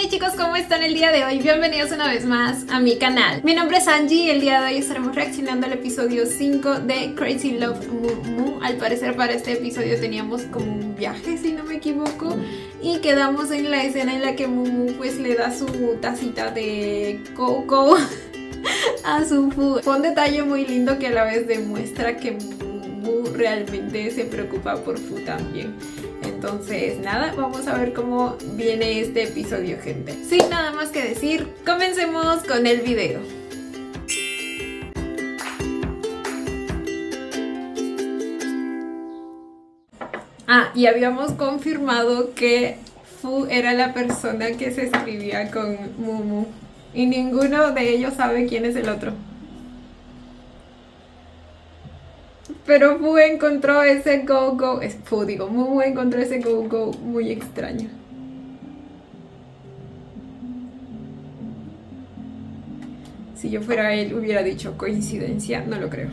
Hey chicos, ¿cómo están el día de hoy? Bienvenidos una vez más a mi canal. Mi nombre es Angie y el día de hoy estaremos reaccionando al episodio 5 de Crazy Love Mumu. Al parecer para este episodio teníamos como un viaje, si no me equivoco, y quedamos en la escena en la que Mumu pues le da su tacita de coco a su Fu. Fue un detalle muy lindo que a la vez demuestra que Mumu realmente se preocupa por Fu también. Entonces nada, vamos a ver cómo viene este episodio, gente. Sin nada más que decir, comencemos con el video. Y habíamos confirmado que Fu era la persona que se escribía con Mumu y ninguno de ellos sabe quién es el otro. Pero Fu encontró ese go-go, Mumu encontró ese go-go muy extraño. Si yo fuera él, hubiera dicho coincidencia, no lo creo.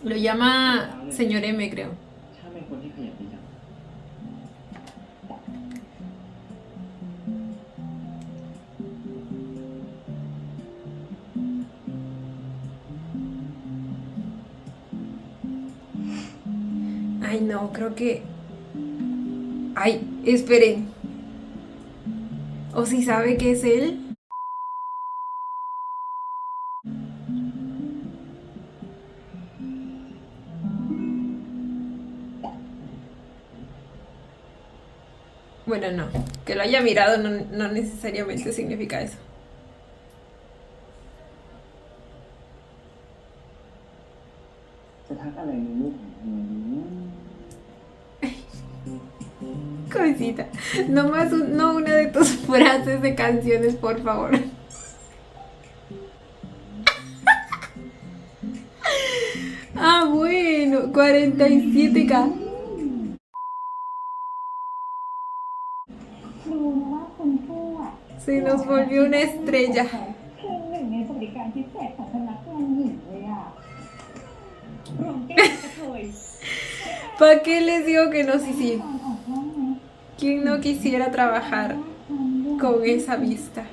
Lo llama señor M, creo. Ay, no, creo que... Ay, esperen. ¿O si sabe que es él? Bueno, no. Que lo haya mirado no necesariamente significa eso. Cosita. No más no una de tus frases de canciones, por favor. Bueno, 47K. Se nos volvió una estrella. ¿Para qué les digo que no? Sí. ¿Quién no quisiera trabajar con esa vista?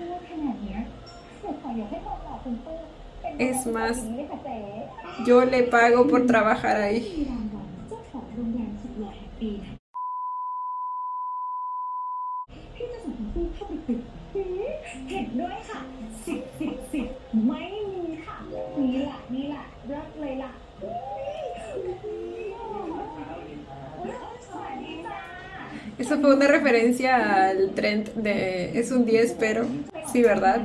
Es más, yo le pago por trabajar ahí. Eso fue una referencia al trend de es un 10, pero sí, ¿verdad?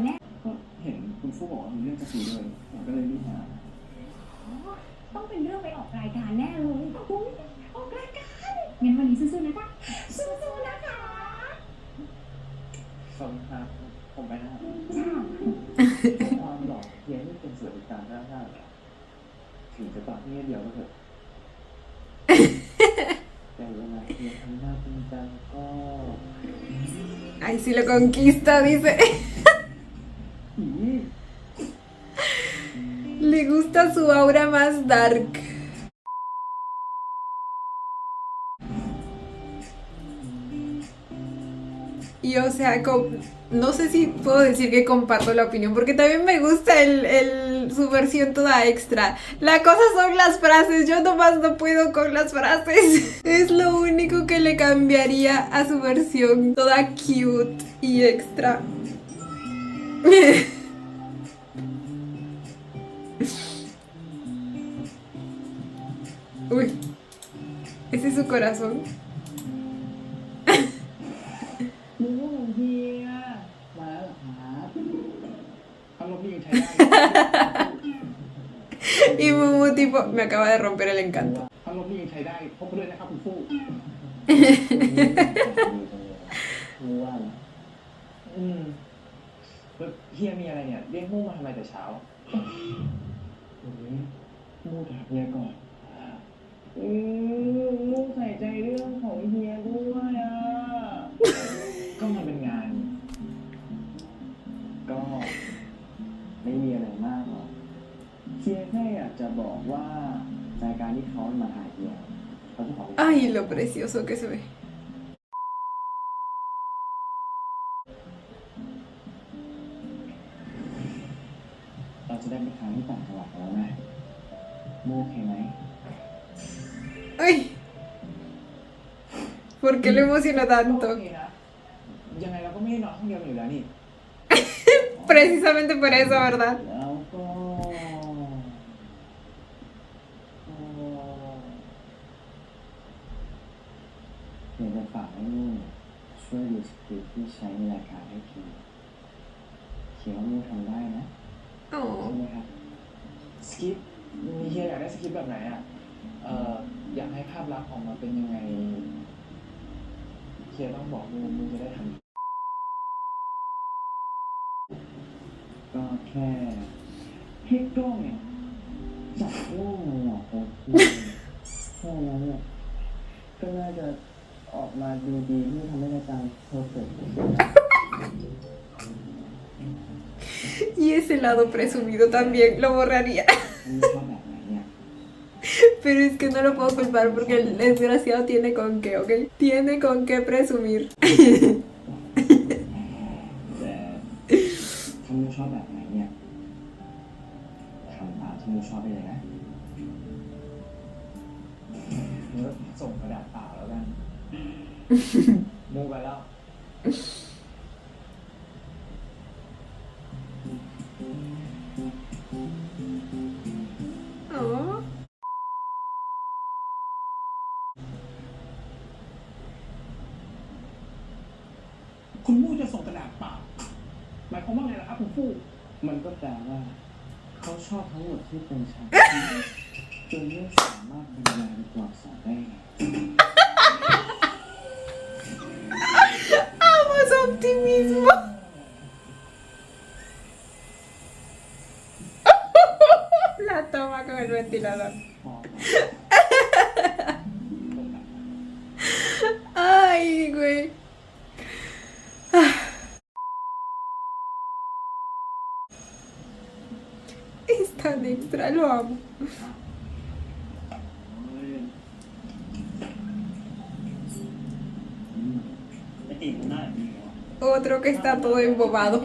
Ay, si lo conquista, dice. Le gusta su aura más dark. Y o sea, no sé si puedo decir que comparto la opinión, porque también me gusta su versión toda extra. La cosa son las frases, yo nomás no puedo con las frases. Es lo único que le cambiaría a su versión toda cute y extra. Uy, ese es su corazón. Y Mumu tipo, me acaba de romper el encanto. เฮียเขาจะขอ Ay, lo precioso que se ve. เราจะได้ไปทานที่ต่างจังหวัดกันแล้วนะโมโอเคไหม Ay, ¿por qué lo emociona โอ tanto? เคนะยังไงเราก็ไม่ได้นอนห้องเดียวกันอยู่แล้วนี่ Precisamente por eso, ¿verdad? แล้วก็อยากจะฝากให้นุ่นช่วยดูสคริปต์ที่ใช้ในรายการให้ทีเขียนว่านุ่นทำได้นะ ใช่ Oh, ไหมครับสคริปต์มีเฮียอยากได้สคริปต์แบบไหนอ่ะอยากให้ภาพลักษณ์ออกมาเป็นยังไงเฮียต้องบอกมึงจะได้ทำก็แค่ให้กล้องเนี่ยจับหน้ามันหรอกครับแค่นั้นเนี่ยก็น่าจะออกมาดูดีที่ทำให้รายการเพอร์เฟกต์ y ese lado presumido también lo borraría. มึงชอบแบบไหนเนี่ย Pero es que no lo puedo culpar porque el desgraciado tiene con qué, ¿ok? Tiene con qué presumir. แต่ถ้ามึงชอบแบบไหนเนี่ยทำตามที่มึงชอบไปเลยนะมึงก็ส่งกระดาษเปล่าแล้วกันมูไปแล้ว Oh. คุณมู่จะส่งกระดาษเปล่าหมายความว่าไงล่ะครับคุณฟู่ มันก็แปลว่าเขาชอบทั้งหมดที่เป็นฉันจนไม่สามารถบรรยายเป็นตัวอักษรได้ไง Amo su optimismo. La toma con el ventilador. พอ Ay, güey. Ah. Es tan extra, lo amo. ไอ้ตีผมหน้าแบบนี้เหรอ Otro que está todo embobado.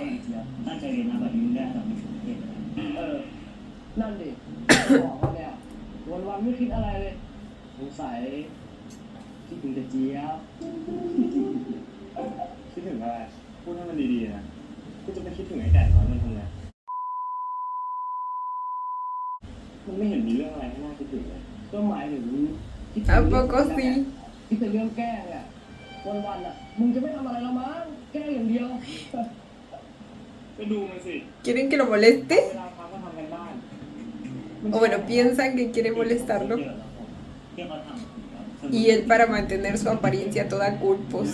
ตั้งใจเรียนนะแบบนี้ได้แต่ไม่ถึงเรียนนั่นดิบอกว่าเนี่ยวันๆไม่คิดอะไรเลยสงสัยคิดถึงแต่เจี๊ยบคิดถึงอะไรพูดให้มันดีๆนะกูจะไปคิดถึงไอ้แก่น้อยมันทำไงมันไม่เห็นมีเรื่องอะไรให้น่าคิดถึงเลยก็หมายถึงคิดถึง ¿A poco sí? คิดแต่เรื่องแกล้งเนี่ยวันๆอ่ะมึงจะไม่ทำอะไรแล้วมั้งแกล้งอย่างเดียวไปดูมันสิ ¿Quieren que lo moleste? เวลาพักก็ทำกันบ้าน O bueno, piensan que quiere molestarlo. Y él para mantener su apariencia toda cool, pues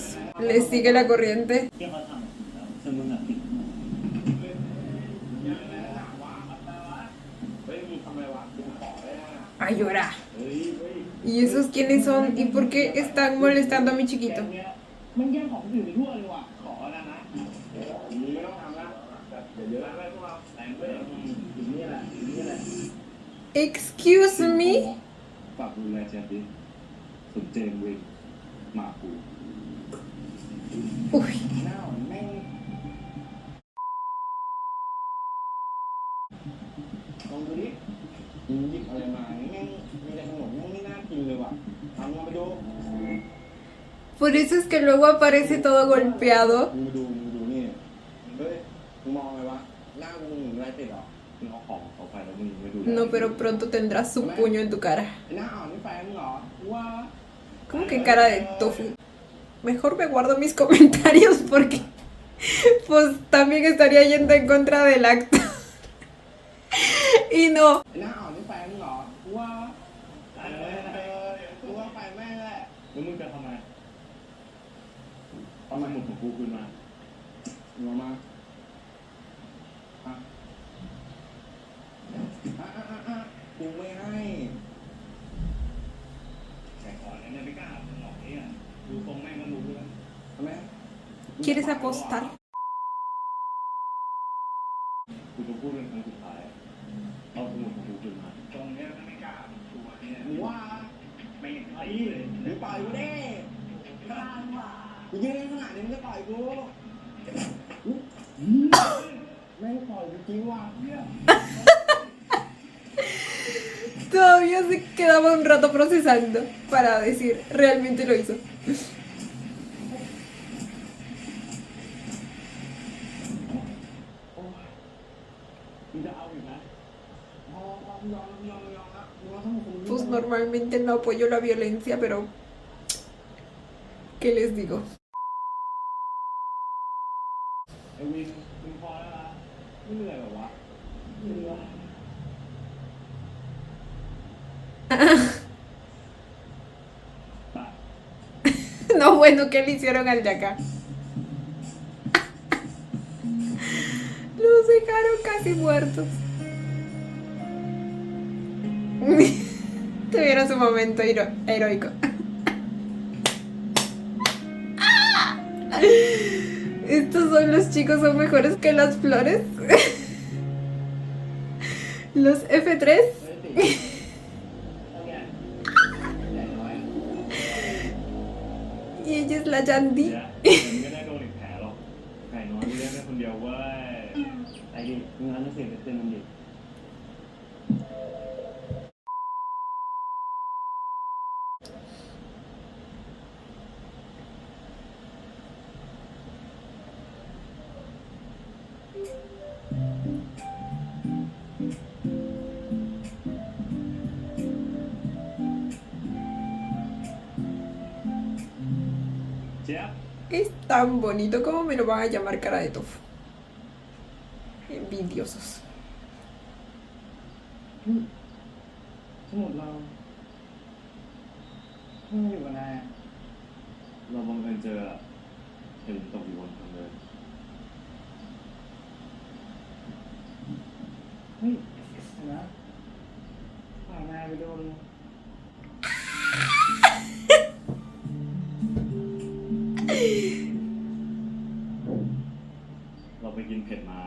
le sigue la corriente ที่เขาทำซึ่งมึงอ่ะผิด a llorar. ¿Y esos quiénes son? ¿Y por qué están molestando a mi chiquito? มันแย่งของอื่นไปทั่วเลยว่ะขอแล้วนะไม่ต้องทำละเดี๋ยวเยอะแล้วพวกเราแต่งด้วยถึงนี่แหละถึงนี่แหละ Excuse me? ฝากดูแลเจดิสนเจมเวงมาปู Uy, หน้าแม่งลองดูดิหยิบอะไรมาแม่งมีแต่ขนมแม่งไม่น่ากินเลยว่ะทำลองไปดู por eso es que luego aparece todo golpeado. มึงดูนี่เฮ้ยมึงมองอะไรวะหน้ามึงอะไรติดหรอมึงเอาของเขาไปแล้วมึงไม่ดู No, pero pronto tendrás su puño en tu cara. หน้าอ่อนนี่แฟนมึงเหรอว่า ¿Cómo que cara de tofu? Mejor me guardo mis comentarios porque pues también estaría yendo en contra del acto. Y no. หน้าอ่อนนี่แฟนมึงเหรอว่ากูว่าแฟนแม่งแหละแล้วมึงจะทำไมเอามันหมดของกูคืนมามึงเอามากูไม่ให้แต่ก่อนเนี่ยไม่กล้าหลอกนี่อ่ะดูทรงแม่งก็รู้แล้วทำไม ¿Quieres apostar? กูจะพูดเป็นครั้งสุดท้ายเอาสมุดของกูคืนมาตรงเนี้ยไม่กล้าตัวเนี่ยมึงว่า หรือปล่อยกูดิกูยืนขนาดนี้มึงจะปล่อยกูไม่ปล่อยกูจริงว่ะ Todavía se quedaba un rato procesando para decir, realmente lo hizo. มึงจะเอาอีกนะยอมละมึงเอาทั้งหมดกู Pues normalmente no apoyo la violencia, pero ¿qué les digo? ไอ้วินมึงพอแล้วนะไม่เหนื่อยหรอวะเหนื่อย No, bueno, ¿qué le hicieron al de acá? Los dejaron casi muertos. Tuvieron su momento heroico. Estos son los chicos, son mejores que las flores. Los F3. Y ella es la Yandy. มึงก็ได้โดนอีกแผลหรอกไก่น้อยมึงเลี้ยงได้คนเดียวเว้ยไอ้ดิมึงร้านจะเสียเต็มมันดิเจี๊ยบ Es tan bonito como me lo van a llamar cara de tofu. Envidiosos. สมุดเราเพิ่งมาอยู่กับนายอะเราบังเอิญเจอเห็นตกอยู่บนทางเดินเฮ้ยเห็นไหมฝ่ายนายไปโดน เราไปกินเผ็ดมา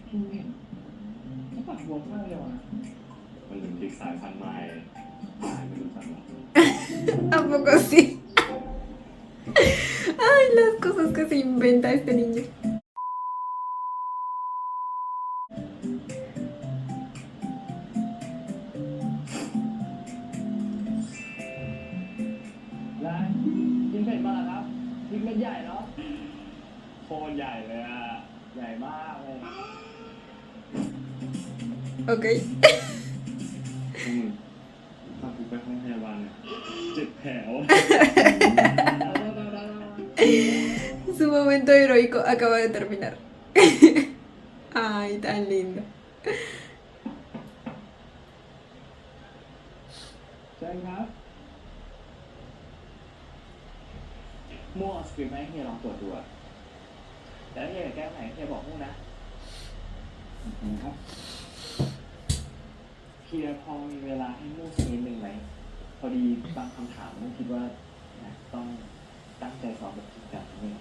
กินเผ็ดแล้วปากบวมมากเลยว่ะมันถึงพริกสายพันธุ์ใหม่ไม่รู้จักหรอ ¿A poco sí? Ay, las cosas que se inventa este niño. ร้านกินเผ็ดมาแล้วครับพริกเม็ดใหญ่เนาะโคตรใหญ่เลยอ่ะใหญ่มากเลย Ok. พากูไปห้องพยาบาลเนี่ยเจ็บแผลวะ Su momento heroico acaba de terminar. Ay, tan lindo. ใช่ครับมั่วสคริปต์ให้เฮียลองตรวจดูอะแต่ถ้าเฮียอยากแก้ไขเฮียบอกมั่วนะครับเฮียพอมีเวลาให้มั่วสักนิดนึงไหมพอดีบางคำถามต้องคิดว่าต้องตั้งใจสอบแบบจริงจังนี่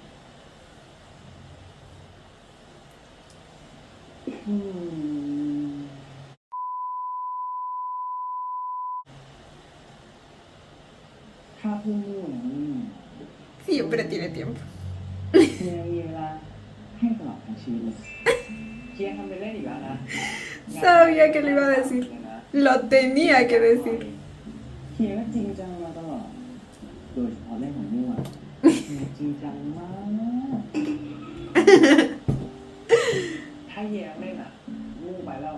ถ้าพูดมั่วเนี่ยมัน Siempre tiene tiempo. เฮียมีเวลาให้ตลอดทั้งชีวิตเลยเฮียทำไปเล่นอีกแล้วนะ Sabía que lo iba a decir. Lo tenía que decir. เฮียก็จริงจังมาตลอดโดยเฉพาะเรื่องของมั่วเฮียจริงจังมากถ้าเฮียเล่นอ่ะมั่วไปแล้ว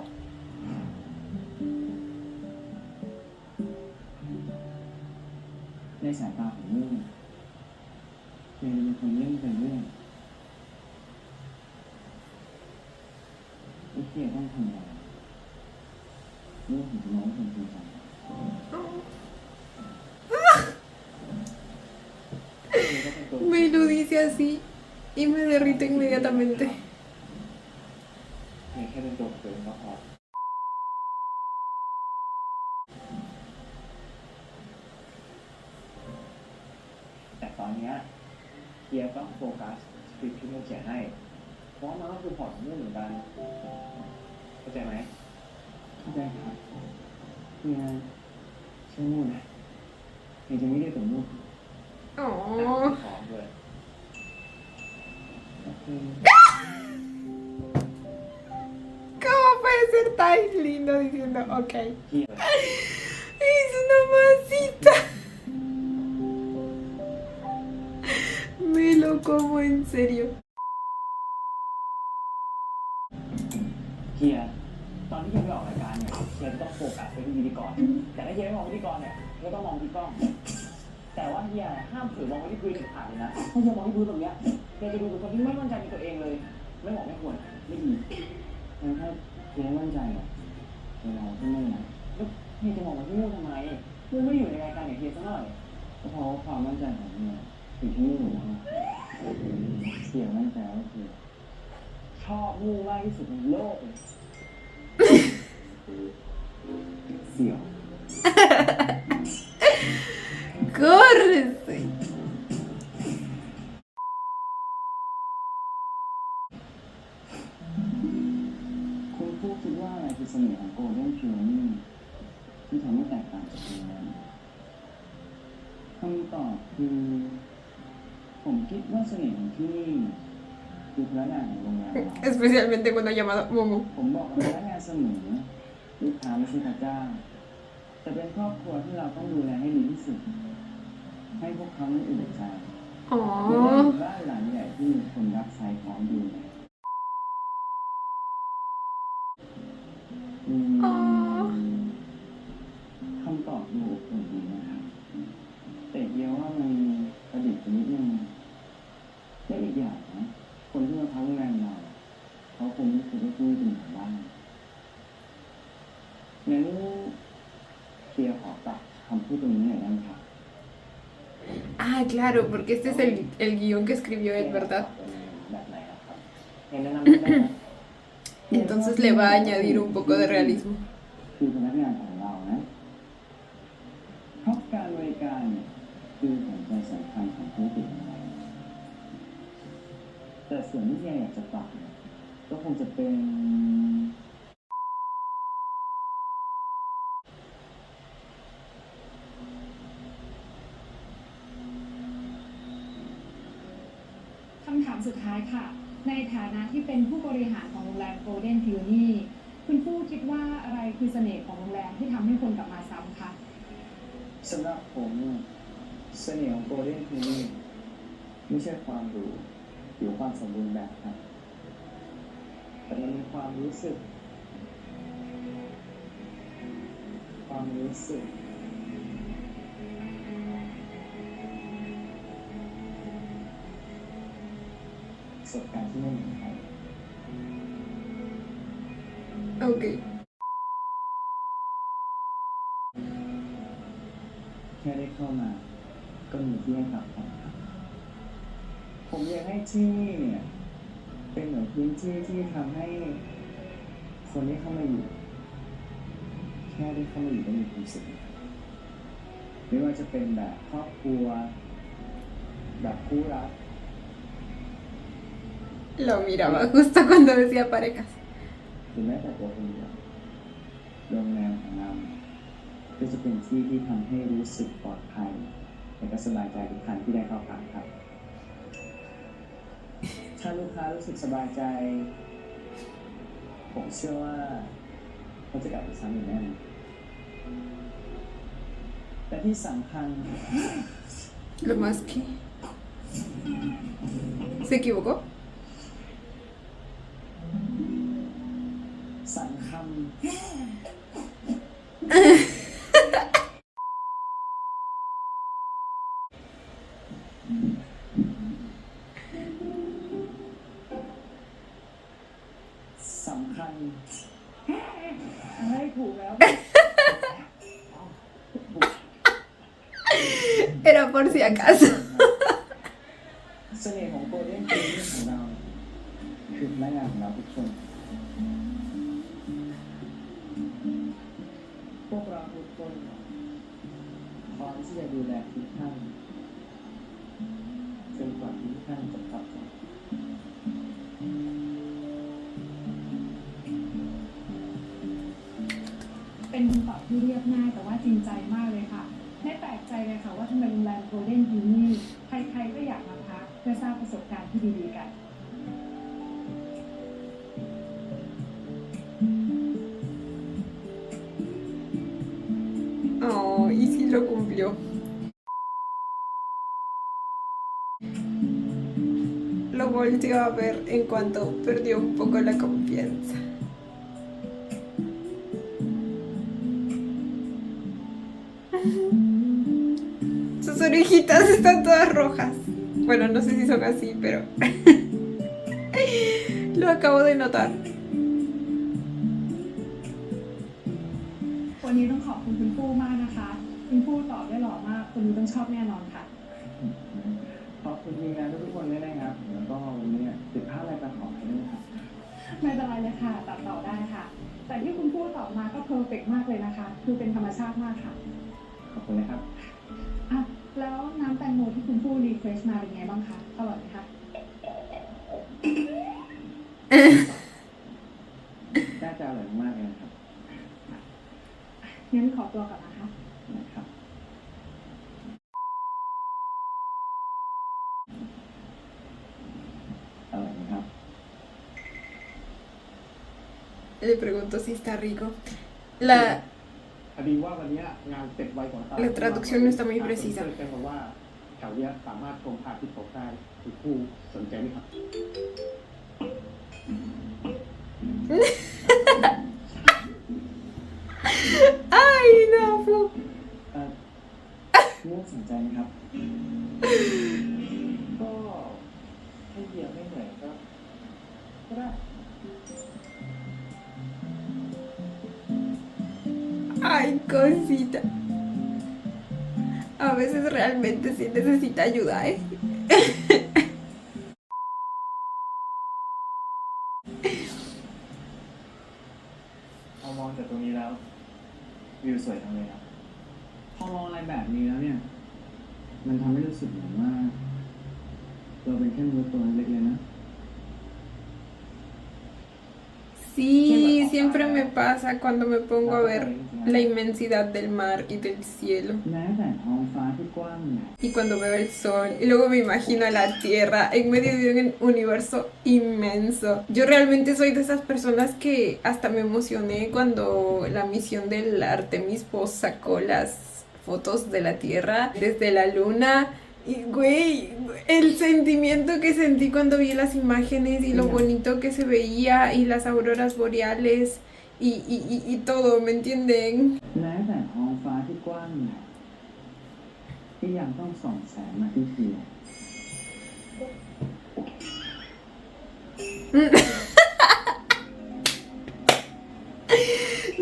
ในสายตาของมั่วเฮียเป็นคนเล่นเป็นเรื่องเฮียต้องทำอะไรเรื่องของน้องคนจริงจัง Me lo dice así y me derrito inmediatamente. เฮียแค่เป็นตัวของตัวเองก็พอแต่ตอนเนี้ยเฮียต้องโฟกัสสคริปต์ที่มั่วเขียนให้ เพราะมันก็คือพอร์ตของมั่วเหมือนกันเข้าใจไหมเข้าใจครับเฮียช่วยมั่วนะ เฮียจะไม่เรียกผมลูก อ๋อ ขอเลยโอเค ¿Cómo puede ser tan lindo diciendo ok? เฮีย Es una masita. Me lo como en serio. เฮียตอนที่เฮียไปออกรายการเนี่ยเฮียจะต้องโฟกัสไปที่พิธีกรแต่ถ้าเฮียไม่มองพิธีกรเนี่ยเฮียต้องมองที่กล้อง แต่ว่าเฮียห้ามเผลอมองไปที่พื้นเด็ดขาดเลยนะถ้าเฮียมองที่พื้นแบบเนี้ยเฮียจะดูเป็นคนที่ไม่มั่นใจในตัวเองเลย ไม่เหมาะไม่ควรไม่ดีงั้นถ้าเฮียไม่มั่นใจอ่ะเฮียมองที่นู่นนะแล้วเฮียจะมองมาที่นู่นทำไมนู่นไม่ได้อยู่ในรายการอย่างเฮียซะหน่อยก็เพราะว่าความมั่นใจของเฮียอยู่ที่นู่นนะเสียมั่นใจก็คือชอบมู่มากที่สุดในโลกเลยเสี่ยว Córrese. คุณผู้คิดว่าอะไรคือเสน่ห์ของโกลเด้นพิวนี่ที่ทำให้แตกต่างจากโรงแรมคำตอบคือ ผมคิดว่าเสน่ห์ของที่นี่คือพนักงานของโรงแรมเรา Especialmente cuando ha llamado Momo. ผมบอกกับพนักงานเสมอลูกค้าไม่ใช่พระเจ้าแต่เป็นครอบครัวที่เราต้องดูแลให้ดีที่สุด ให้พวกเขาไม่อุ่นใจไม่ได้ Oh. อยู่บ้านหลังใหญ่ที่มีคนรับใช้พร้อมดูแลOh. คำตอบดูอบอุ่นดีนะครับ แต่เดียวว่ามันประดิษฐ์ไปนิดนึงและอีกอย่างนะ คนที่มาพักโรงแรมเราเขาคงไม่เคยได้พูดถึงบ้านงั้นเคียร์ขอตัดคำพูดตรงนี้หน่อยได้ไหมครับ Ah, claro, porque este es el guión que escribió él, ¿verdad? แบบไหนนะครับเห็นแนะนำได้ไหม Entonces le va a añadir un poco de realismo. คือพนักงานของเรานะเพราะการบริการเนี่ยคือหัวใจสำคัญของธุรกิจของเราแต่ส่วนที่เฮียอยากจะปรับเนี่ยก็คงจะเป็น คำถามสุดท้ายค่ะ ในฐานะที่เป็นผู้บริหารของโรงแรม Golden Peony คุณผู้คิดว่าอะไรคือเสน่ห์ของโรงแรมที่ทำให้คนกลับมาซ้ำคะ สำหรับผมเนี่ยเสน่ห์ของโกลเด้นพีนี่ไม่ใช่ความหรูหรือความสมบูรณ์แบบครับ แต่มันมีความรู้สึก ประสบการณ์ที่ไม่เหมือนใคร Ok. แค่ได้เข้ามา ก็มีที่ให้พักผ่อนครับ ผมอยากให้ที่นี่เนี่ยเป็นเหมือนพื้นที่ที่ทำให้คนที่เข้ามาอยู่ แค่ได้เข้ามาอยู่ก็มีความสุขนะครับไม่ว่าจะเป็นแบบครอบครัว แบบคู่รัก Lo miraba justo cuando decía parejas. หรือแม้แต่ตัวคนเดียวโรงแรมของเราก็จะเป็นที่ที่ทำให้รู้สึกปลอดภัยและก็สบายใจทุกครั้งที่ได้เข้าพักครับ ถ้าลูกค้ารู้สึกสบายใจ ผมเชื่อว่าเขาจะกลับมาซ้ำอีกแน่นอนและที่สำคัญ Lo más que... ¿Se equivocó? สำคัญสำคัญให้ถูกแล้ว Era por si acaso. เสน่ห์ของโกลเด้นพีนี่ของเราคือพนักงานของเราทุกคนพวกเราทุกคนพร้อมที่จะดูแลทุกท่านจนกว่าทุกท่านจะกลับมา เป็นคำตอบที่เรียบง่ายแต่ว่าจริงใจมากเลยค่ะ ไม่แปลกใจเลยค่ะว่า lo cumplió. Lo volteó a ver en cuanto perdió un poco la confianza. Sus orejitas están todas rojas. Bueno, no sé si son así, pero lo acabo de notar. วันนี้ต้องขอบคุณคุณผู้มากนะคะคุณผู้ตอบได้หล่อมากคนดูต้องชอบแน่นอนค่ะ ขอบคุณทีมงานทุกๆคนด้วยนะครับ แล้วก็วันนี้ติดภาพอะไรตัดต่อให้ด้วยนะครับ ไม่เป็นไรเลยค่ะตัดต่อได้ค่ะ แต่ที่คุณพูดตอบมาก็เพอร์เฟกต์มากเลยนะคะ คือเป็นธรรมชาติมากค่ะ ขอบคุณนะครับ อ่ะแล้วน้ำแตงโมที่คุณพูดรีเควสมาเป็นไงบ้างคะอร่อยไหมคะ น่าจะอร่อยมากเลยนะครับ งั้นขอตัวก่อนนะคะ นะครับ อร่อยไหมครับ Le pregunto si está rico. La พอดีว่าวันนี้งานเสร็จไวกว่า La traducción no está muy precisa. แจ้งมาว่าแถวเนี้ยสามารถชมพระอาทิตย์ตกได้คุณผู้สนใจไหมครับ Ay, no, Fu. มูสนใจไหมครับ ก็ให้เดียวไม่เหนื่อยก็ได้ Ay, cosita. A veces realmente sí necesita ayuda, ¿eh? พอมองจากตรงนี้แล้ววิวสวยจังเลยครับพอมองอะไรแบบนี้แล้วเนี่ย มันทำให้รู้สึกเหมือนว่า เราเป็นแค่มนุษย์ตัวเล็กเลยนะ Sí, siempre me pasa cuando me pongo a ver la inmensidad del mar y del cielo. แม้แต่ท้องฟ้าที่กว้างใหญ่ Y cuando veo el sol y luego me imagino a la Tierra en medio de un universo inmenso. Yo realmente soy de esas personas que hasta me emocioné cuando la misión del Artemis Post sacó las fotos de la Tierra desde la luna. Y güey, el sentimiento que sentí cuando vi las imágenes y lo bonito que se veía y las auroras boreales y todo, ¿me entienden? แม้แต่ท้องฟ้าที่กว้างใหญ่ที่ยังต้องส่องแสงมาที่เทียน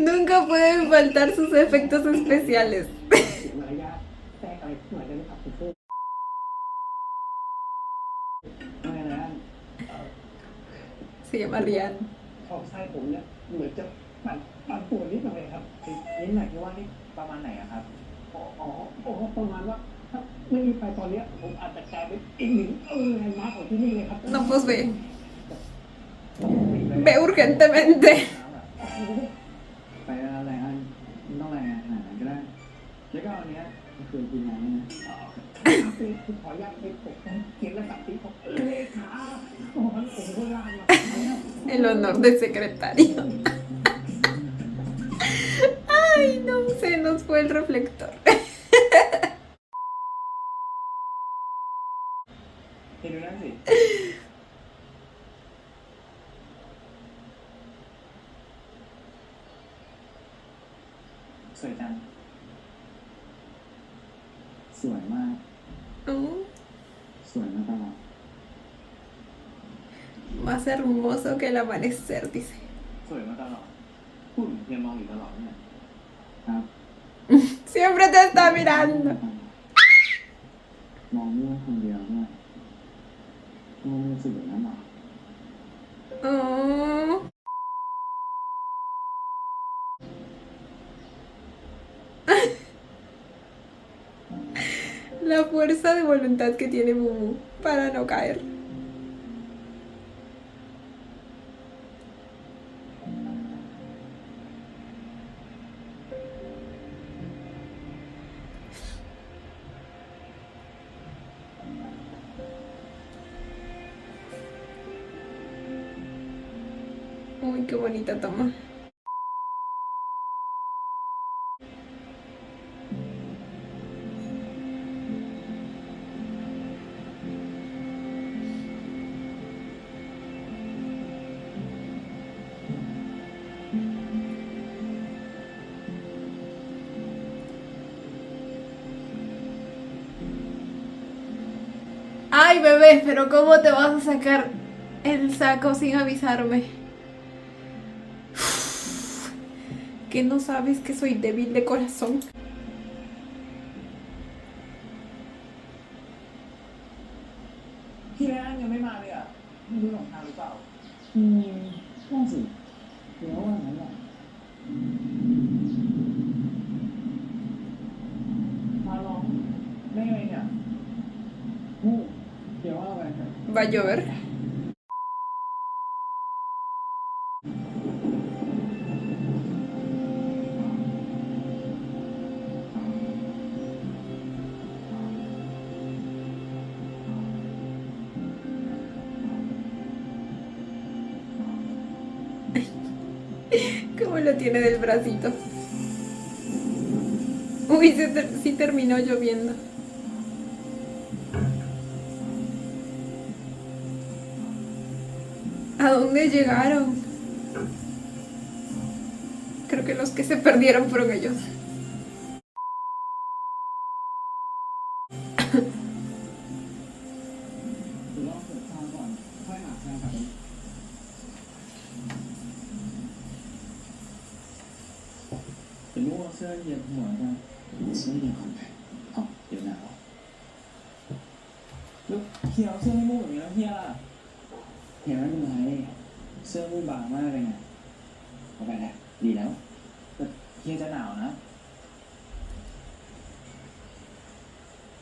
Nunca pueden faltar sus efectos especiales. มารยาทแทรกอะไรขึ้นมาได้ไหมครับคุณผู้ ไม่นะ Se llama Rian. ท้องไส้ผมเนี่ยเหมือนจะปั่นป่วนนิดหน่อยครับ นิดหน่อยที่ว่านี่ประมาณไหนอะครับ ประมาณว่าถ้าไม่รีบไปตอนเนี้ยผมอาจจะกลายเป็นอีกหนึ่งแลนด์มาร์คของที่นี่เลยครับ No, pues ve. Ve urgentemente. ไปอะไรอันต้องอะไรอาหารก็ได้ แล้วก็อันเนี้ยมันคือกินน้ำนะ คือขออนุญาตไปปกต้องเขียนระดับที่ผมเลขาโอ้โหผมก็ล่างมา El honor de secretario. Ay, no, se nos fue el reflector. เห็นดูนั่นสิ สวยจัง สวยมาก Oh, สวยมาตลอด más hermoso que el amanecer, dice. สวยมาตลอดหุ่นยังมองอยู่ตลอดเนี่ยครับ Siempre te está mirando. มองมั่วคนเดียวด้วยมองรู้สึกแบบนั้นหรอ Oh. La fuerza de voluntad que tiene Mumu para no caer. Uy, qué bonita toma. Ay, bebé, pero ¿cómo te vas a sacar el saco sin avisarme? ¿Que no sabes que soy débil de corazón?พี่แอนยังไม่มาเลยอ่ะไม่รู้หลงทางหรือเปล่านั่นสิเดี๋ยวว่างั้นแหละมาลองได้ไงเนี่ยเดี๋ยวว่าอะไรกัน Va a llover. ¿Cómo lo tiene del bracito? Uy, sí terminó lloviendo. ¿A dónde llegaron? Creo que los que se perdieron fueron ellos. ลองเปิดทางก่อนค่อยหาทางกลับไปเป็นมั่วเสื้อเหยียบหัวจังเสื้อเหยียบของใครเอาเดี๋ยวหนาวลูกเฮียเอาเสื้อไม่มั่วแบบนี้แล้วเฮียล่ะเฮียไม่เป็นไรเสื้อมั่วบางมากเลยไงเอาไปแหละดีแล้วแต่เฮียจะหนาวนะ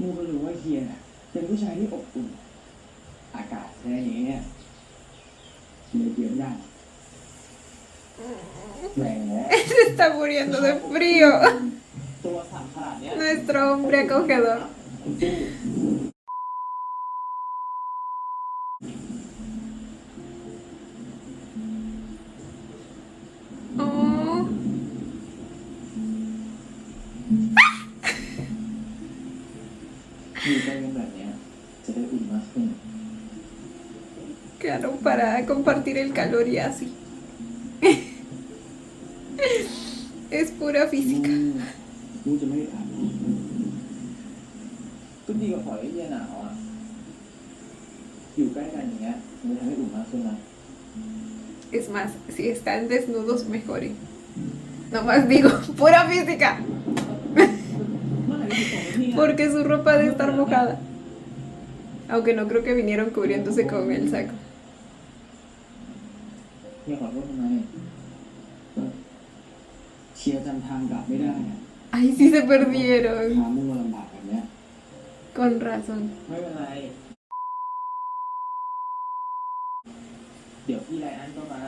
มูก็รู้ว่าเฮียน่ะเป็นผู้ชายที่อบอุ่นอากาศแค่นี้เนี่ยเลยเตรียมได้แหม Se está muriendo de frío. ตัวสั่นขนาดเนี้ย Nuestro hombre acogedor. Oh, อยู่ใกล้กันแบบเนี้ยจะได้อุ่นมากขึ้น claro, para compartir el calor y así. Es pura física. มูจะไม่ได้ถามก็ดีกว่าปล่อยให้เย็นหนาวอ่ะอยู่ใกล้กันอย่างเงี้ยมันจะทำให้อุ่นมากขึ้นนะ Es más, si están desnudos, mejor. Nomás digo, pura física. เมื่อไหร่จะส่งให้พี่อ่ะ Porque su ropa debe estar mojada. Aunque no creo que vinieron cubriéndose con el saco. เฮียขอโทษทำไมเชียร์จำทางกลับไม่ได้อะ Ay, sí se perdieron. พามุ่งมาลำบากแบบเนี้ย Con razón. ไม่เป็นไร เดี๋ยวพี่ไลอ้อนก็มา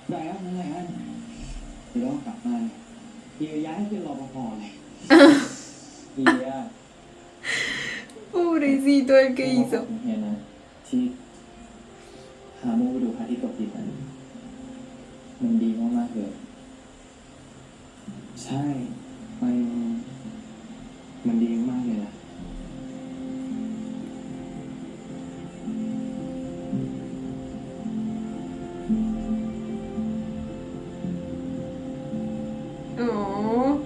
ไลอ้อนนั่นไลอ้อนเดี๋ยวต้องกลับมาเฮียย้ายให้เป็นรปภเลยเฮีย Pobrecito el que hizo. เฮียนะที่หามูไปดูพระอาทิตย์ตกดินนั้นมันดีมากๆเลยใช่มันดีมากเลยนะ Oh.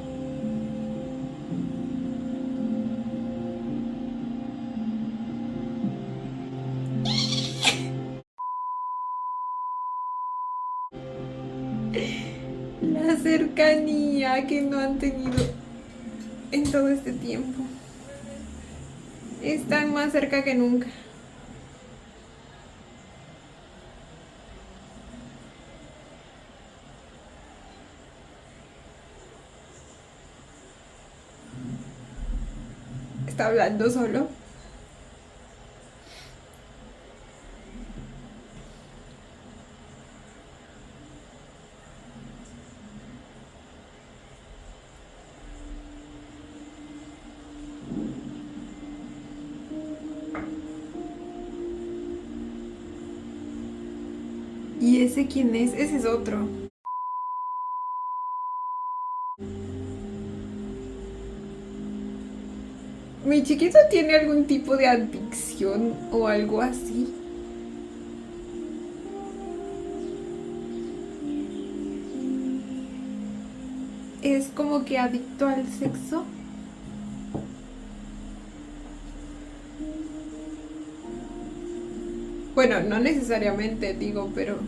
La cercanía que no han tenido en todo este tiempo. Están más cerca que nunca. Está hablando solo. ¿Y ese quién es? Ese es otro. Mi chiquito tiene algún tipo de adicción o algo así. Es como que adicto al sexo. Bueno, no necesariamente digo, pero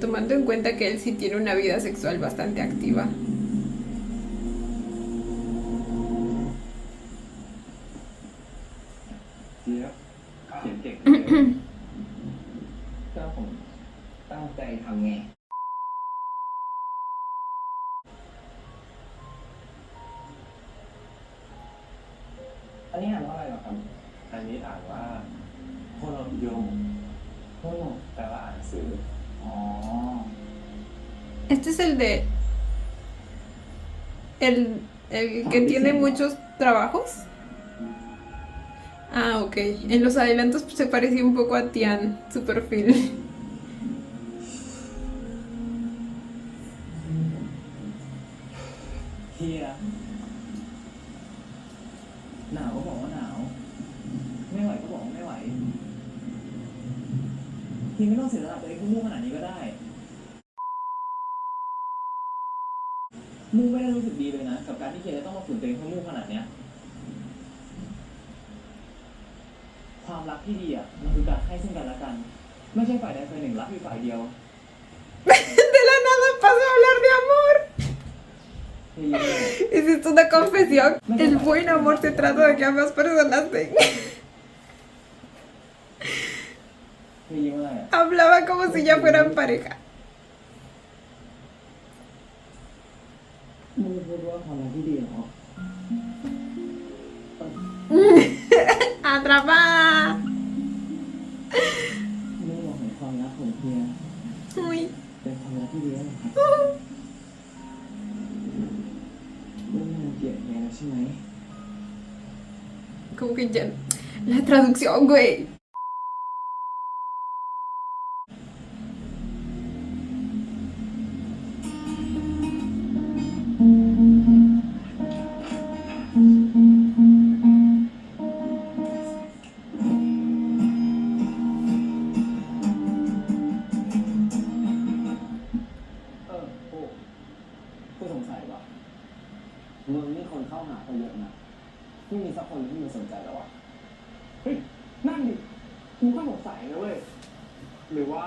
tomando en cuenta que él sí tiene una vida sexual bastante activa. เจี๊ยบเขียนเก่งเลยก็ผมตั้งใจทำไงอันนี้อ่านว่าอะไรเหรอครับอันนี้อ่านว่าโคโนโยมโคโนแปลว่าอ่านหนังสืออ๋อ Este es el de... El que tiene muchos trabajos. Ah, ok. En los adelantos se parecía un poco a Tian, su perfil. เฮียหนาวก็บอกว่าหนาวไม่ไหวก็บอกว่าไม่ไหวทีไม่ต้องเสียระดับตัวเองมุ่งขนาดนี้ก็ได้มุ่งไม่ได้รู้สึกดีเลยนะกับการที่เฮียจะต้องมาฝืนตัวเองเพื่อมุ่งขนาดเนี้ยความรักที่ดีอ่ะมันคือการให้ซึ่งกันและกันไม่ใช่ฝ่ายใดฝ่ายหนึ่งรักอยู่ฝ่ายเดียว De la nada pasó a hablar de amor. เฮียยิ้มเลย ¿Es esto una confesión? El buen amor se trata de que ambas personas เฮียยิ้มอะไรอ่ะ hablaban como si ya fueran pareja. มึงพูดว่าความรักที่ดีเหรอ Atrapada. ไม่บอกถึงความรักของเฮีย Uy. เป็นความรักที่ดีนะครับไม่น่าเกลียดเฮียใช่ไหม Como que ya... La traducción, güey. กูสงสัยว่ะมึงนี่คนเข้าหาเขาเยอะนะไม่มีสักคนที่มึงสนใจหรอวะ เฮ้ยนั่นดิกูก็สงสัยนะเว้ยหรือว่า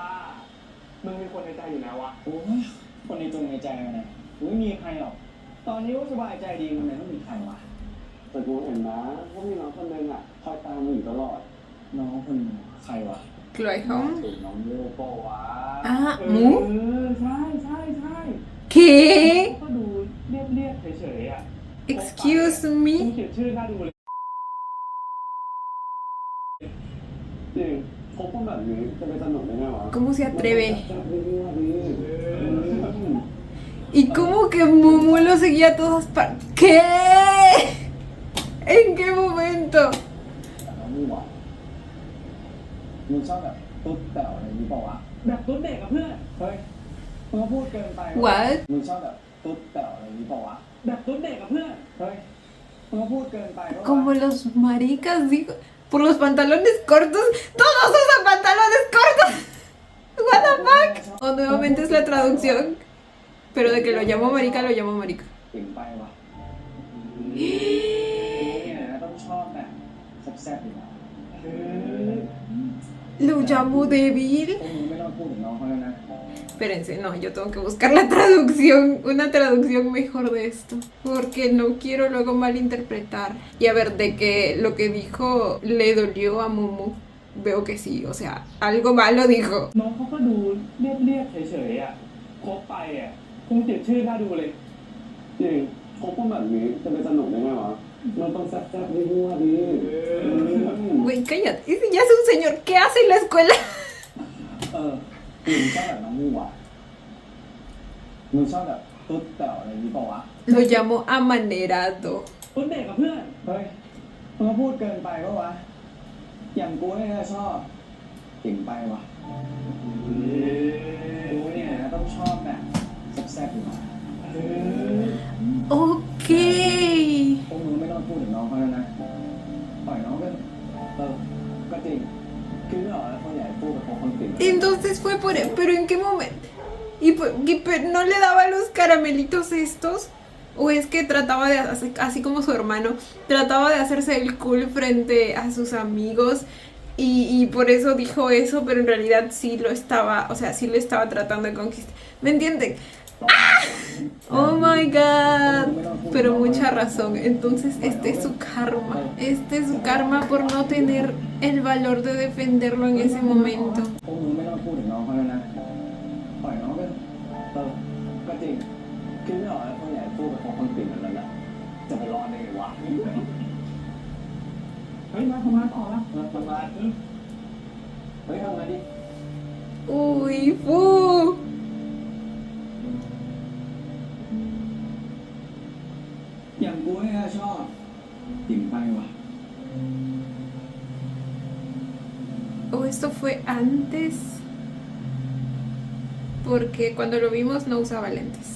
มึงมีคนในใจอยู่แล้ววะ โอ้ยคนในจงในใจมันนะกูไม่มีใครหรอก ตอนนี้ก็สบายใจดีมันเลยไม่มีใครวะแต่กูเห็นนะว่ามีน้องคนนึงอ่ะคอยตามมึงอยู่ตลอด น้องคนนึงใครวะ Chloe ถึงน้องโยโกวะ Ah, เอ ¿mu? อใช่ใช่ใช่ ¿Qué? ก็ดูเรียบๆเฉยๆอ่ะ Excuse มึง me. เขียนชื่อน่าดูเลย จริงคบกันแบบนี้จะไปสนุกได้ไงวะ ¿Cómo se atreve? จับดีๆดี ¿Y cómo que Mumu lo seguía a todas partes? ¿Qué? ¿En qué momento? แต่น้องนี่หวานมึงชอบแบบตุ๊ดแต๋วอะไรนี้เปล่าวะ แบบตุ๊ดเด็กกับเพื่อน เฮ้ยมึงก็พูดเกินไป What? มึงชอบแบบตุ๊ดแต๋วอะไรนี้เปล่าวะ แบบตุ๊ดเด็กกับเพื่อน เฮ้ยมึงก็พูดเกินไป Como los maricas, digo. Por los pantalones cortos. ¡Todos usan pantalones cortos! ¿What the fuck? O nuevamente es la traducción. Pero de que lo llamo marica, lo llamo marica. เก่งไปวะเนี่ยนะต้องชอบแบบแซ่บๆอยู่นะ Lo llamo débil. พวกมึงไม่ต้องพูดถึงน้องเขาแล้วนะ Espérense, no, yo tengo que buscar la traducción, una traducción mejor de esto, porque no quiero luego malinterpretar. Y a ver, de que lo que dijo le dolió a Mumu, veo que sí, o sea, algo malo dijo. น้องเขาก็ดูเรียบๆเฉยๆอ่ะคบไปอ่ะคงเขียนชื่อน่าดูเลย จริงคบกันแบบนี้จะไปสนุกได้ไงวะมันต้องแซ่บๆยั่วๆดิ Güey, cállate, ese ya es un señor, ¿qué hace en la escuela? มึงชอบแบบน้องมูอ่ะมึงชอบแบบตุ๊ดแต๋วอะไรนี้เปล่าวะ Lo llamo amanerado. ตุ๊ดเด็กกับเพื่อน เฮ้ยมึงก็พูดเกินไปปะวะ อย่างกูเนี่ยชอบเก่งไปวะกูเนี่ยนะต้องชอบแบบแซ่บๆอยู่นะ Ok. พวกมึงไม่ต้องพูดถึงน้องเขาแล้วนะ ปล่อยน้องก็ก็จริงคือไม่ออกแล้วคนใหญ่พูดกับคนติด Entonces fue por... ¿Pero en qué momento? ¿No le daba los caramelitos estos? ¿O es que trataba de hacer, así como su hermano, trataba de hacerse el cool frente a sus amigos y por eso dijo eso, pero en realidad sí lo estaba, o sea, sí lo estaba tratando de conquistar. ¿Me entienden? Oh my god, pero mucha razón. Entonces este es su karma. Este es su karma por no tener el valor de defenderlo en ese momento. พวกมึงไม่ต้องพูดถึงน้องเขาแล้วนะปล่อยน้องไปก็จริงคิดไม่ออกนะคนใหญ่พูดกับคนปิดมันแล้วนะจะไปรอดได้ไงวะ เฮ้ยมาทำงานต่อละ ทำงานเฮ้ยทำงานดิ Uy, fu. อย่างกูเนี่ยชอบติ่มไปว่ะ O esto fue antes. Porque cuando lo vimos no usaba lentes.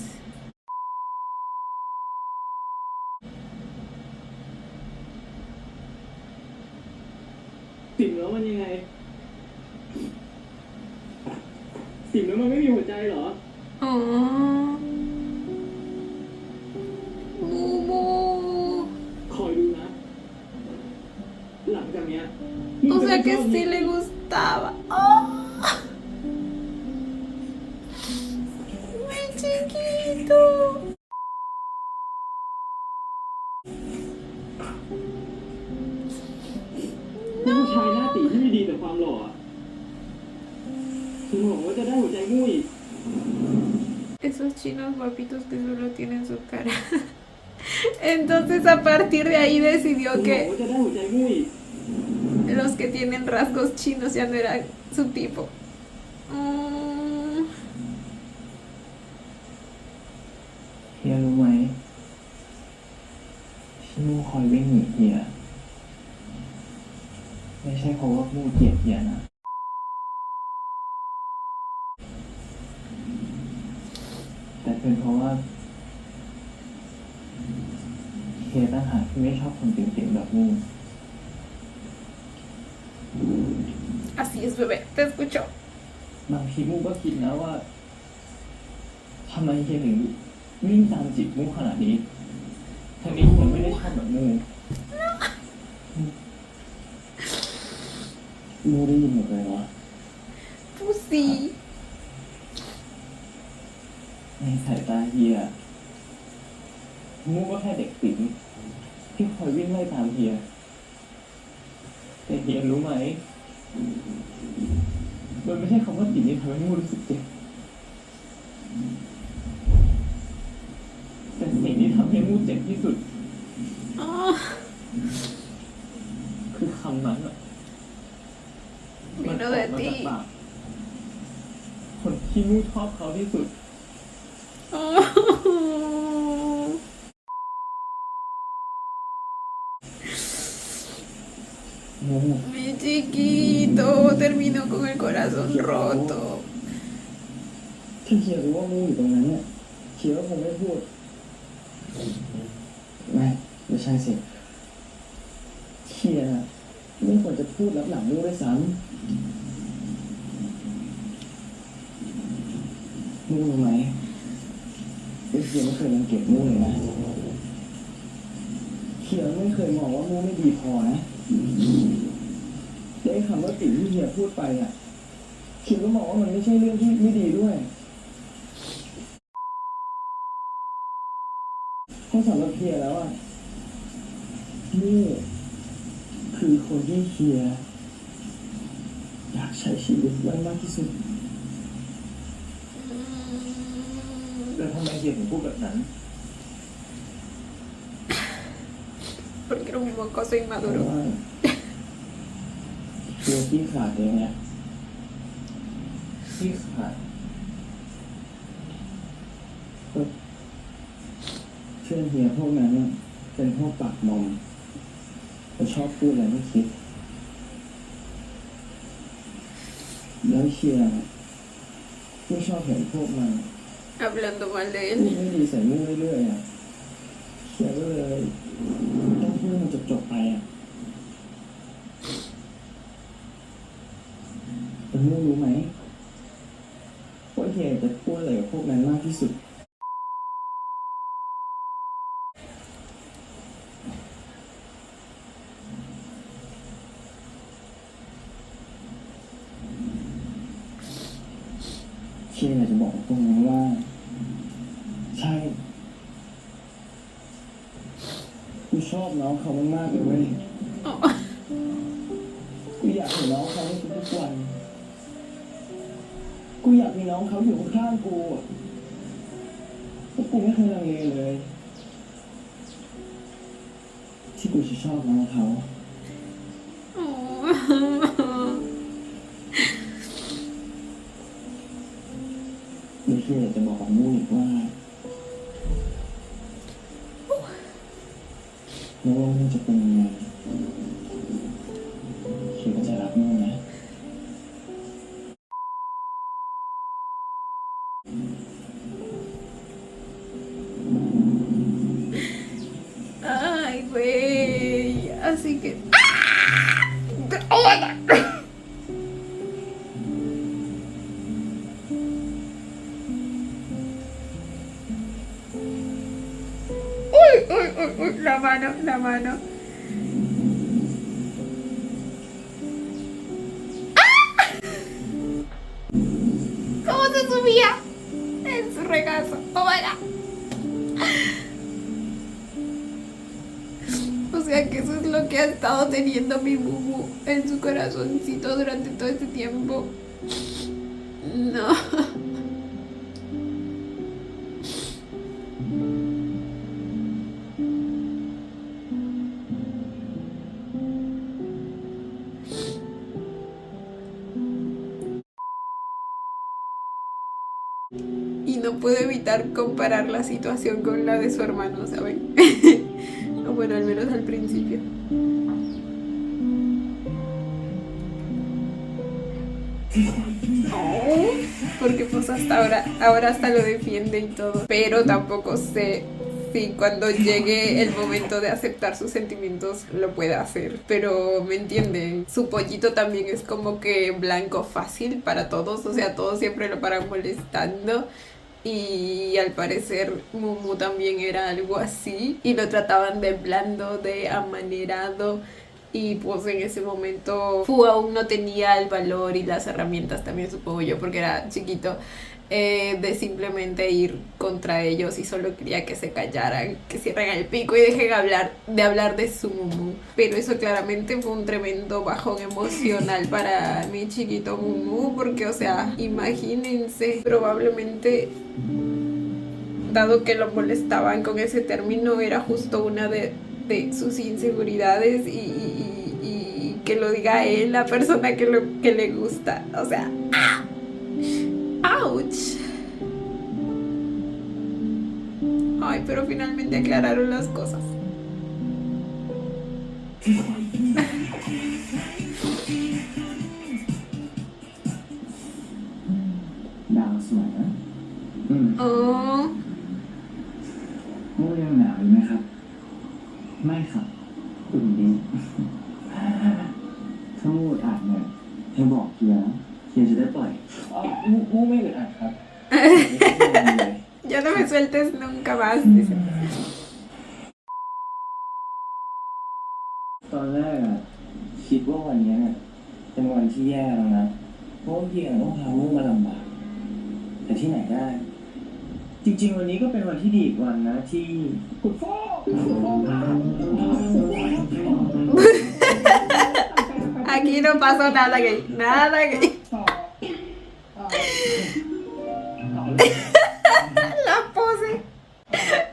ติ่มแล้วมันยังไงติ่มแล้วมันไม่มีหัวใจเหรอ Oh. Mumu. คอยดูนะ หลังจากเนี้ย O sea que sí le gustaba. Oh. Mi chiquito. นี่ผู้ชายหน้าตีที่ไม่ดีแต่ความหล่ออะถึงบอกว่าจะได้หัวใจงูอีก Esos chinos guapitos que solo tienen su cara. Entonces a partir de ahí ถึง decidió บอก que ว่าจะได้หัวใจงูอีก los que tienen rasgos chinos ya no eran su tipo. Mm. เฮียรู้ไหมที่มู่คอยวิ่งหนีเฮียไม่ใช่เพราะว่ามู่เกลียดเฮียนะแต่เป็นเพราะว่าเฮียต่างหากที่ไม่ชอบคนติ่มๆแบบมู่ Así es, bebé, te escucho. บางทีมู่ก็คิดนะว่าทำไมเฮียถึงวิ่งตามจีบมู่ขนาดนี้ทั้งนี้เฮียไม่ได้ชอบแบบมู่มู่ได้ยินหมดเลยวะ Pues sí. ในสายตาเฮียมู่ก็แค่เด็กติ๋มที่คอยวิ่งไล่ตามเฮียแต่เฮียรู้ไหมมันไม่ใช่คำว่าติ๋มที่ทำให้มู่รู้สึกเจ็บแต่สิ่งที่ทำให้มู่เจ็บที่สุด Oh, คือคำนั้นอะมัน vino อ de อกมาจาก ti. ปากคนที่มู่ชอบเขาที่สุด Oh. มู่ Mi chiquito terminó con el corazón roto. ถ้าเฮียรู้ว่ามู่อยู่ตรงนั้นเนี่ยเฮียก็คงไม่พูดไม่ใช่สิเฮียไม่ควรจะพูดรับหลังมู่ด้วยซ้ำมู่รู้ไหมเฮียไม่เคยรังเกียจมู่เลยนะเฮียไม่เคยมองว่ามู่ไม่ดีพอนะได้คำว่าติ่งที่เฮียพูดไปอ่ะเฮียก็มองว่ามันไม่ใช่เรื่องที่ไม่ดีด้วยเพราะสำหรับเฮียแล้วอ่ะมู่คือคนที่เฮียอยากใช้ชีวิตไว้มากที่สุดแล้วทำไมเฮียถึงพูดแบบนั้น Porque era un mocoso เพราะ inmaduro. ว่าเฮียขี้ขาดเองไงขี้ขาดก็เชื่อเฮียพวกนั้นน่ะเป็นพวกปากมอมเขาชอบพูดอะไรไม่คิดแล้วเชียร์ไม่ชอบเห็นพวกมัน Hablando mal de พูด él. ไม่ดีใส่มู่เรื่อยๆอ่ะเชียร์ก็เลยต้องพูดให้มันจบๆไปอ่ะแต่มู่รู้ไหมว่าเฮียจะพูดอะไรกับพวกนั้นมากที่สุด ที่อยากจะบอกพวกนั้นว่าใช่กูชอบน้องเขามากๆเลยเว้ย อ๋อ กูอยากเห็นน้องเขาในทุกๆวันกูอยากมีน้องเขาอยู่ข้างๆกูอะเพราะกูไม่เคยลังเลเลยที่กูจะชอบน้องเขา อ๋อ นี่คืออยากจะบอกกับมู่อีกว่าไม่ว่ามู่จะเป็นยังไงคิดก็จะรักมู่นะ Ay, güey. Así que. Uy, uy, uy, uy, la mano, la mano. ¡Ah! ¿Cómo se subía? En su regazo. Oh my God. O sea que eso es lo que ha estado teniendo mi Mumu en su corazoncito durante todo este tiempo. No. Y no puedo evitar comparar la situación con la de su hermano, ¿saben? O bueno, al menos al principio. Oh, porque pues hasta ahora hasta lo defiende y todo. Pero tampoco sé si cuando llegue el momento de aceptar sus sentimientos lo pueda hacer. Pero me entienden, su pollito también es como que blanco fácil para todos. O sea, todos siempre lo paran molestando. Y al parecer Mumu también era algo así y lo trataban de blando, de amanerado, y pues en ese momento Fu aún no tenía el valor y las herramientas, también supongo yo porque era chiquito, de simplemente ir contra ellos, y solo quería que se callaran, que cierren el pico y dejen hablar de su Mumu. Pero eso claramente fue un tremendo bajón emocional para mi chiquito Mumu, porque o sea, imagínense, probablemente, dado que lo molestaban con ese término, era justo una de sus inseguridades, y que lo diga él, la persona que le gusta, o sea, ¡ah! ¡Auch! Ay, pero finalmente aclararon las cosas. ดาวสวยนะ อ๋อ มู่ยังหนาวอยู่ไหมครับ ไม่ครับอุ่นดี ถ้ามู่อึดอัดเนี่ยให้บอกเฮียนะเฮียจะได้ปล่อยมู่ไม่อึดอัดครับ Ya no me sueltes nunca más, dice. ตอนแรกอะคิดว่าวันนี้เนี่ยเป็นวันที่แย่แล้วนะเพราะว่าเฮียต้องพามู่มาลำบากแต่ที่ไหนได้ จริงๆวันนี้ก็เป็นวันที่ดีอีกวันนะที่ คุณโฟคุณโฟครับ Aquí no pasó nada gay, nada gay. ต่อต่อเลย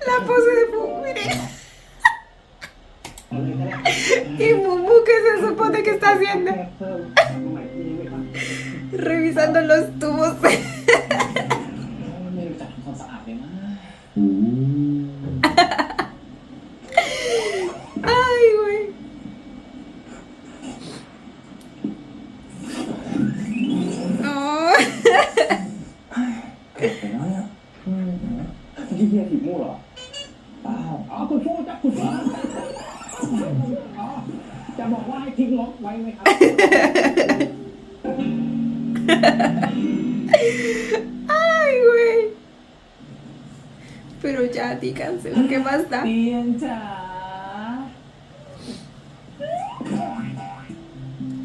La pose de Fu, mire. ต่อเลยก็ได้ Y Mumu, ¿qué se supone que está haciendo? เพิ่มใหม่ดีไหมครับ Revisando los tubos. ไม่รู้จักทำความสะอาดเลยนะ Ay, güey. Oh. เกิดไปแล้วเนี่ยที่เฮียถีบมู่เหรอเปล่า อ๋อคุณโฟจับคุณโฟอ๋อจะบอกว่าให้ทิ้งรถไว้ไหมครับ Ay, güey. Pero ya, díganse, ¿qué más da? เตียนจ๋า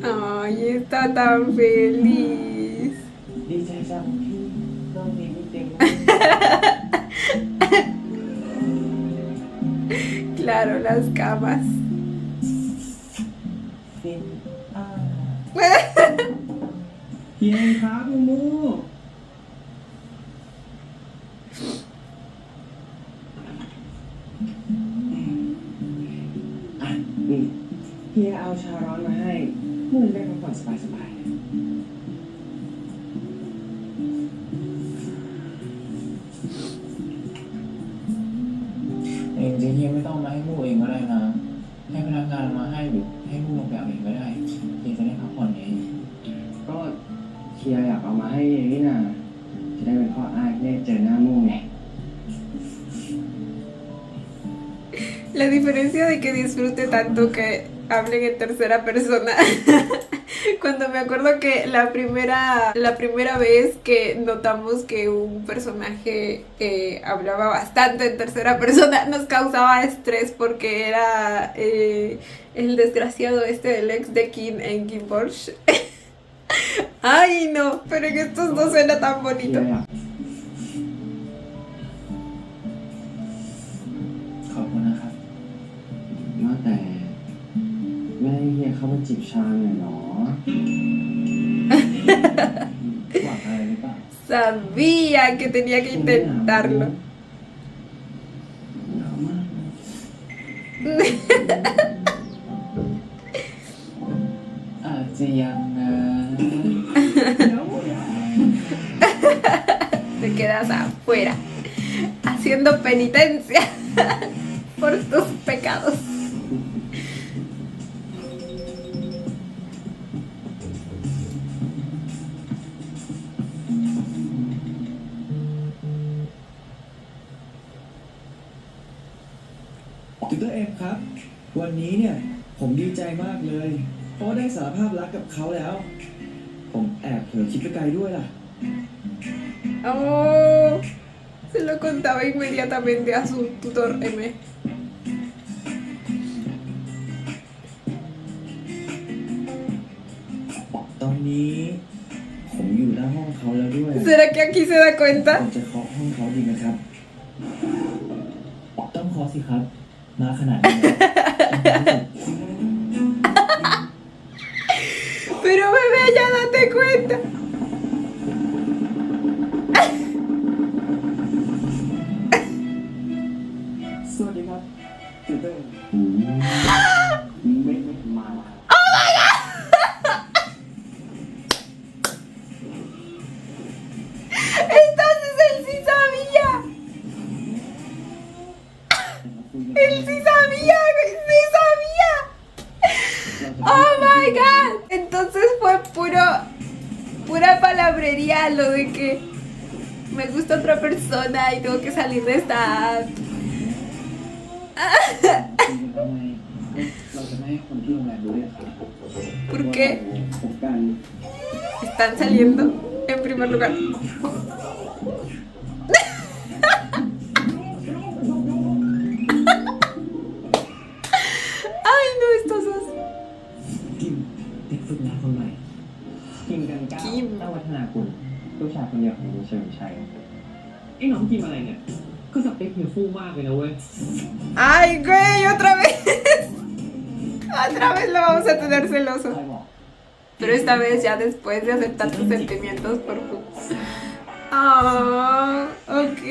Ay, está tan feliz. ดีใจจังที่น้ Claro, las camas. ฟินเฮียครับมูมูอ่ะนี่เฮียเอาชาร้อนมาให้มูได้พักผ่อนสบายๆเลย จริงๆเฮียไม่ต้องมาให้มูเองก็ได้นะ ให้พนักงานมาให้หรือให้มูลงไปเอาเองก็ได้เฮียจะได้พักผ่อนไง ก็เฮียอยากเอามาให้เองนี่นะจะได้เป็นข้ออ้างที่ได้เจอหน้ามูไง La diferencia de que disfrute tanto que hablen en tercera persona. Cuando me acuerdo que la primera vez que notamos que un personaje hablaba bastante en tercera persona nos causaba estrés porque era el desgraciado este del ex de Kim en Kim Porsche. Ay no, pero en estos no suena tan เฮี bonito. ยอยาก ขอบคุณนะครับ ว่าแต่ไม่ให้เฮียเข้ามาจีบชาหน่อยเหรอ หวังอะไรหรือเปล่า Sabía que tenía que intentarlo. หนาวมากเลย อาจจะยังนะ Te quedas afuera haciendo penitencia por tus pecados. Dr. เอ็มครับ วันนี้เนี่ยผมดีใจมากเลย เพราะว่าได้สารภาพรักกับเขาแล้ว ผมแอบเผลอคิดไปไกลด้วยล่ะ Oh, se lo contaba inmediatamente a su tutor M. ตอนนี้ผมอยู่หน้าห้องเขาแล้วด้วย ¿Será que aquí se da ผ cuenta? มจะเคาะห้องเขาดีไหมครับ ต้องเคาะสิครับ มาขนาดนี้แล้ว Pero bebé, ya date cuenta. สวัสดีครับจิเตอร์ไม่มาแล้ว Entonces él sí sabía. Él sí sabía, güey, sí sabía. Oh my god. Entonces fue pura palabrería lo de que me gusta otra persona y tengo que salir de esta app. เราจะไม่ให้คนที่โรงแรมรู้เลยครับ ¿Por qué? ผมกัน Están saliendo en primer lugar. Ay, no, estos dos. กิมเด็กฝึกงานคนใหม่กิมกันก้าว กิม ตั้งวัฒนาคุณลูกชายคนเดียวของเฉลิมชัย ไอ้น้องกินอะไรเนี่ย ก็สเปคเฮียฟู่มากเลยนะเว้ย Ay, güey, otra vez. Otra vez lo vamos a tener celoso. ใครบอก Pero esta vez ya después de aceptar tus sentimientos por Fu. Ah, ok.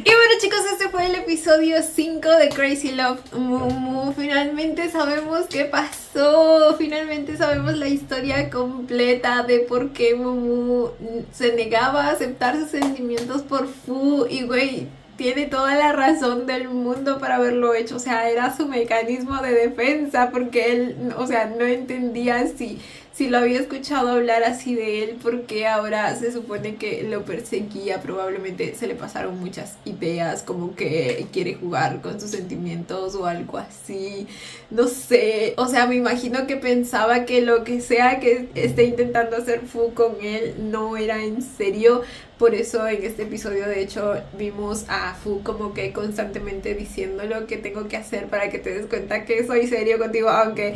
Y bueno chicos, este fue el episodio 5 de Crazy Love Mumu. Finalmente sabemos qué pasó. Finalmente sabemos la historia completa de por qué Mumu se negaba a aceptar sus sentimientos por Fu. Y güey, tiene toda la razón del mundo para haberlo hecho. O sea, era su mecanismo de defensa porque él, o sea, no entendía si lo había escuchado hablar así de él, porque ahora se supone que lo perseguía. Probablemente se le pasaron muchas ideas, como que quiere jugar con sus sentimientos o algo así. No sé, o sea, me imagino que pensaba que lo que sea que esté intentando hacer Fu con él no era en serio. Por eso en este episodio de hecho vimos a Fu como que constantemente diciendo lo que tengo que hacer para que te des cuenta que soy serio contigo, aunque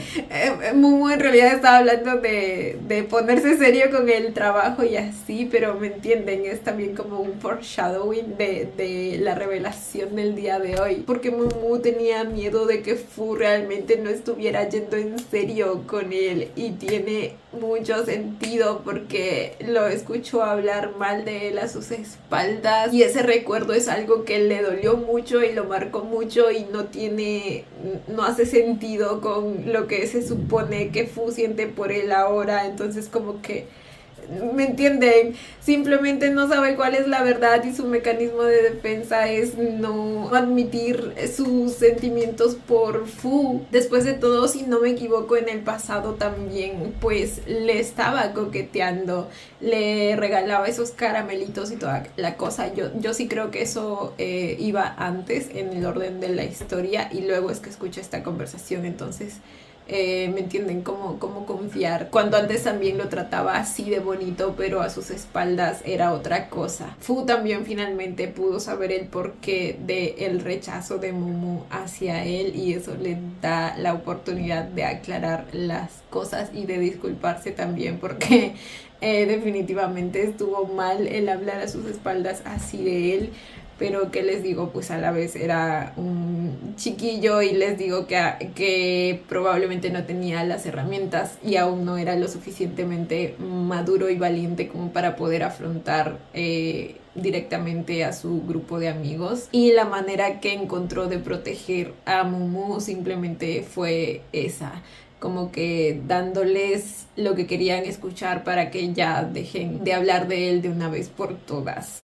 Mumu en realidad estaba hablando de ponerse serio con el trabajo y así, pero me entienden, es también como un foreshadowing de la revelación del día de hoy, porque Mumu tenía miedo de que Fu realmente no estuviera yendo en serio con él, y tiene mucho sentido porque lo escuchó hablar mal de él a sus espaldas, y ese recuerdo es algo que le dolió mucho y lo marcó mucho, y no hace sentido con lo que se supone que Fu siente por él ahora. Entonces como que, ¿me entienden? Simplemente no sabe cuál es la verdad, y su mecanismo de defensa es no admitir sus sentimientos por Fu. Después de todo, si no me equivoco, en el pasado también pues le estaba coqueteando, le regalaba esos caramelitos y toda la cosa. Yo sí creo que eso iba antes en el orden de la historia, y luego es que escucho esta conversación. Entonces ¿me entienden? Cómo confiar cuando antes también lo trataba así de bonito, pero a sus espaldas era otra cosa. Fu también finalmente pudo saber el porqué del rechazo de Mumu hacia él, y eso le da la oportunidad de aclarar las cosas y de disculparse también, porque definitivamente estuvo mal el hablar a sus espaldas así de él. Pero que les digo, pues a la vez era un chiquillo, y les digo que probablemente no tenía las herramientas y aún no era lo suficientemente maduro y valiente como para poder afrontar directamente a su grupo de amigos. Y la manera que encontró de proteger a Mumu simplemente fue esa, como que dándoles lo que querían escuchar para que ya dejen de hablar de él de una vez por todas.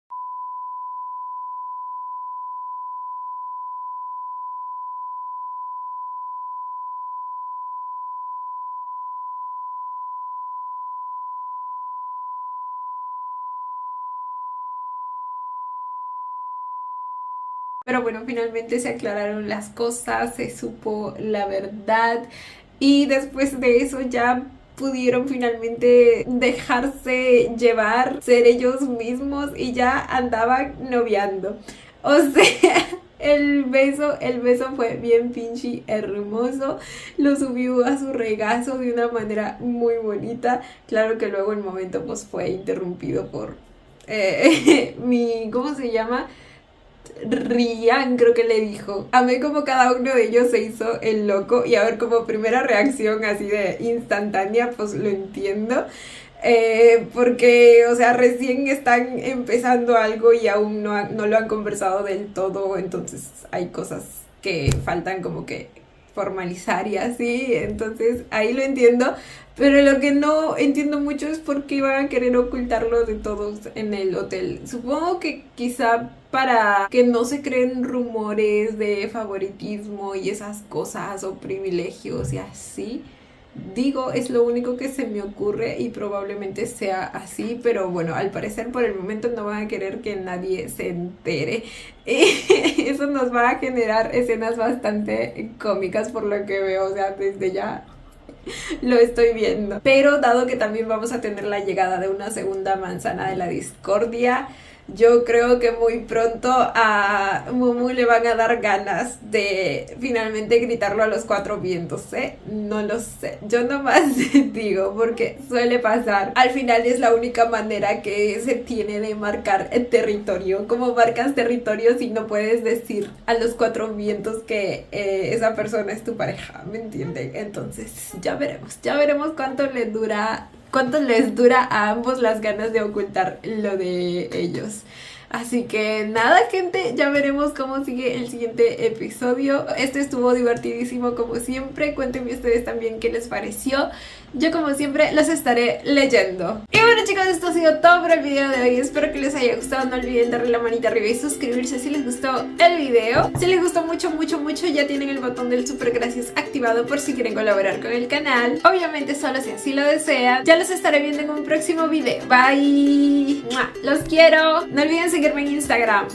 Pero bueno, finalmente se aclararon las cosas, se supo la verdad, y después de eso ya pudieron finalmente dejarse llevar, ser ellos mismos, y ya andaban noviando. O sea, el beso fue bien pinche hermoso, lo subió a su regazo de una manera muy bonita. Claro que luego el momento pues fue interrumpido por ¿cómo se llama? Rian, creo que le dijo. Amé como cada uno de ellos se hizo el loco, y a ver, como primera reacción así de instantánea, pues lo entiendo. Porque, o sea, recién están empezando algo y aún no lo han conversado del todo, entonces hay cosas que faltan como que formalizar y así, entonces ahí lo entiendo. Pero lo que no entiendo mucho es por qué iban a querer ocultarlo de todos en el hotel. Supongo que quizá para que no se creen rumores de favoritismo y esas cosas, o privilegios y así. Digo, es lo único que se me ocurre, y probablemente sea así, pero bueno, al parecer por el momento no van a querer que nadie se entere. Eso nos va a generar escenas bastante cómicas por lo que veo, o sea, desde ya lo estoy viendo. Pero dado que también vamos a tener la llegada de una segunda manzana de la discordia, yo creo que muy pronto a Mumu le van a dar ganas de finalmente gritarlo a los cuatro vientos, ¿eh? No lo sé, yo nomás digo, porque suele pasar. Al final es la única manera que se tiene de marcar el territorio. ¿Cómo marcas territorio si no puedes decir a los cuatro vientos que esa persona es tu pareja? ¿Me entienden? Entonces ya veremos cuánto les dura a ambos las ganas de ocultar lo de ellos. Así que nada, gente, ya veremos cómo sigue el siguiente episodio. Este estuvo divertidísimo como siempre. Cuéntenme ustedes también qué les pareció. Yo como siempre los estaré leyendo. Y bueno, chicos, esto ha sido todo por el video de hoy. Espero que les haya gustado. No olviden darle la manita arriba y suscribirse si les gustó el video. Si les gustó mucho, ya tienen el botón del super gracias activado por si quieren colaborar con el canal. Obviamente solo si así lo desean. Ya los estaré viendo en un próximo video. Bye. ¡Mua! Los quiero. No olviden seguirme en Instagram.